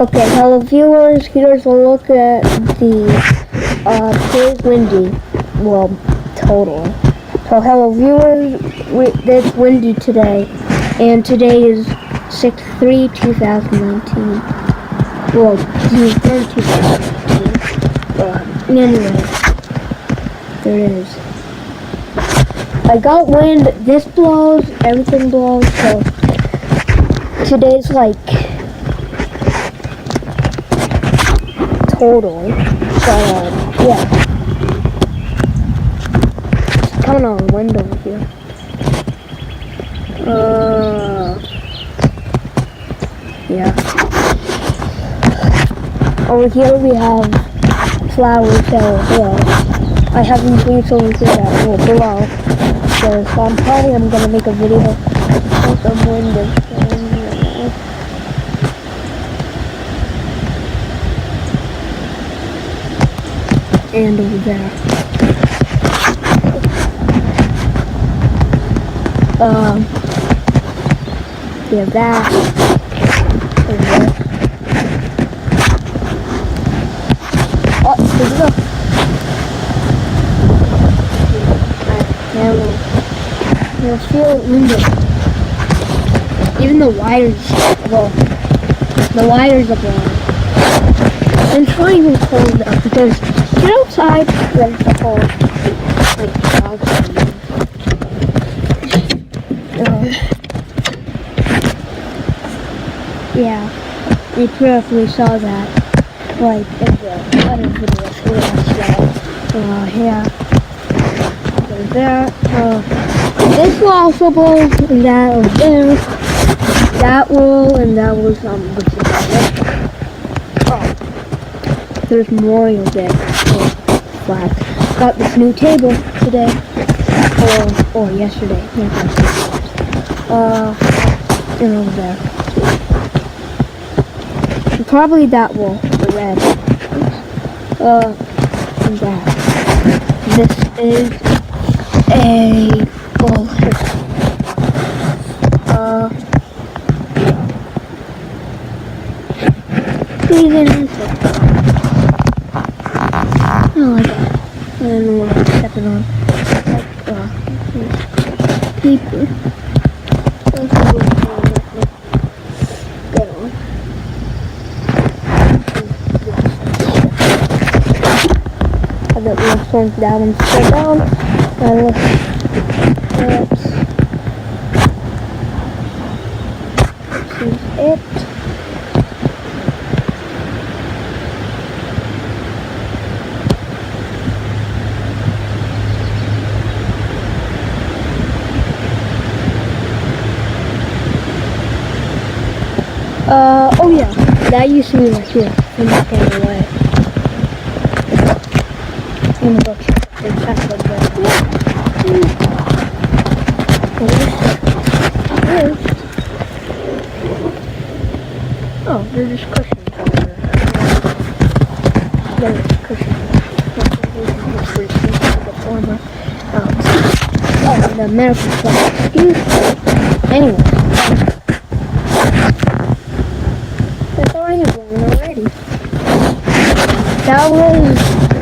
Okay, hello viewers, here's a look at the today's windy, well, total. So hello viewers, it's windy today, and today is 6/3/2019. Well, June 3rd, 2019. Anyway, there it is. I got wind, this blows, everything blows, so today's like total, but yeah, it's coming on the wind over here. Yeah. Over here we have flowers that will blow. I have these leaves over here that will blow. So I'm gonna make a video of some wind and and over there. Yeah, that over there. Oh, there we go. You'll feel it windy. Even the wires, well, the wires are blowing. And it's not even cold out because get outside, then it's cold. Like dogs. Yeah, you probably saw that, like in the other videos we watched. Yeah, over there. This will also blow, and that over there. That will, and that was what's it called? Oh, there's more you'll get. Flat. Got this new table today, or yesterday. And over there. And probably that will, the red. And that. This is a well. Even answer. I like that. I don't know what I'm stepping on. Paper. Get on. Have that left one down and straight down. And let's this is it. Oh yeah, that used to be right here. I'm not getting away. I'm gonna go check the back of the oh, there's just cushions over there. There's cushions. Oh, the medical stuff. Anyway. That was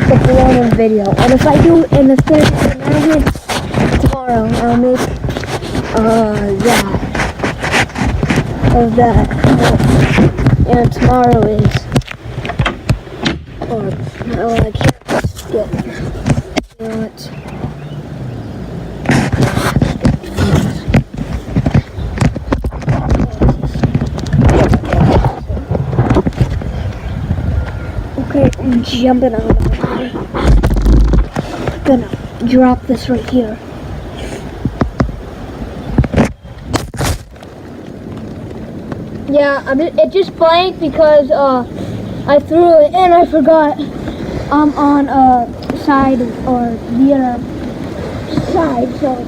the blown video, and if I do in the 30 minutes tomorrow, I'll make that of that. And tomorrow is, or I can't get, you know what? Okay, I'm jumping out of the way. Gonna drop this right here. Yeah, it just blanked because I threw it and I forgot I'm on side or the other side, so.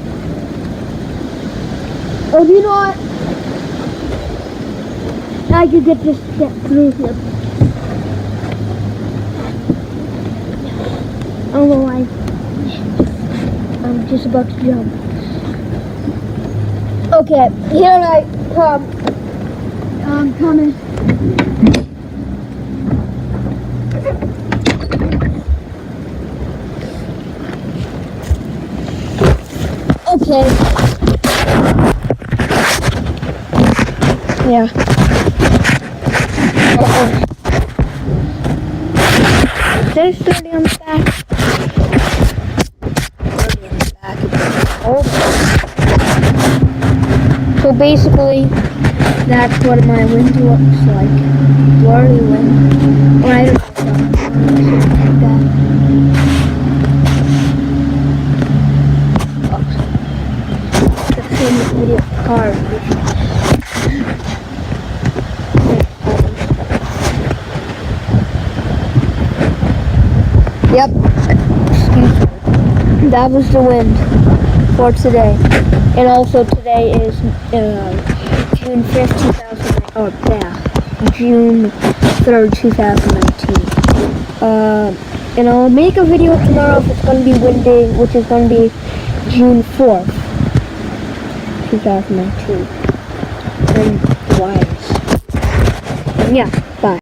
Oh, you know what? I could get through here. I don't know why. I'm just about to jump. Okay, here I come. I'm coming. Okay. Yeah. There's 30 on the back. 30 on the back. Oh. So basically, that's what my wind looks like. Blurry wind. Or I don't know. Like that. Oh. The same video car. Yep. That was the wind for today. And also today is June 5th, 2019. Oh, yeah. June 3rd, 2019. And I'll make a video tomorrow if it's going to be windy, which is going to be June 4th, 2019. And wise. And yeah.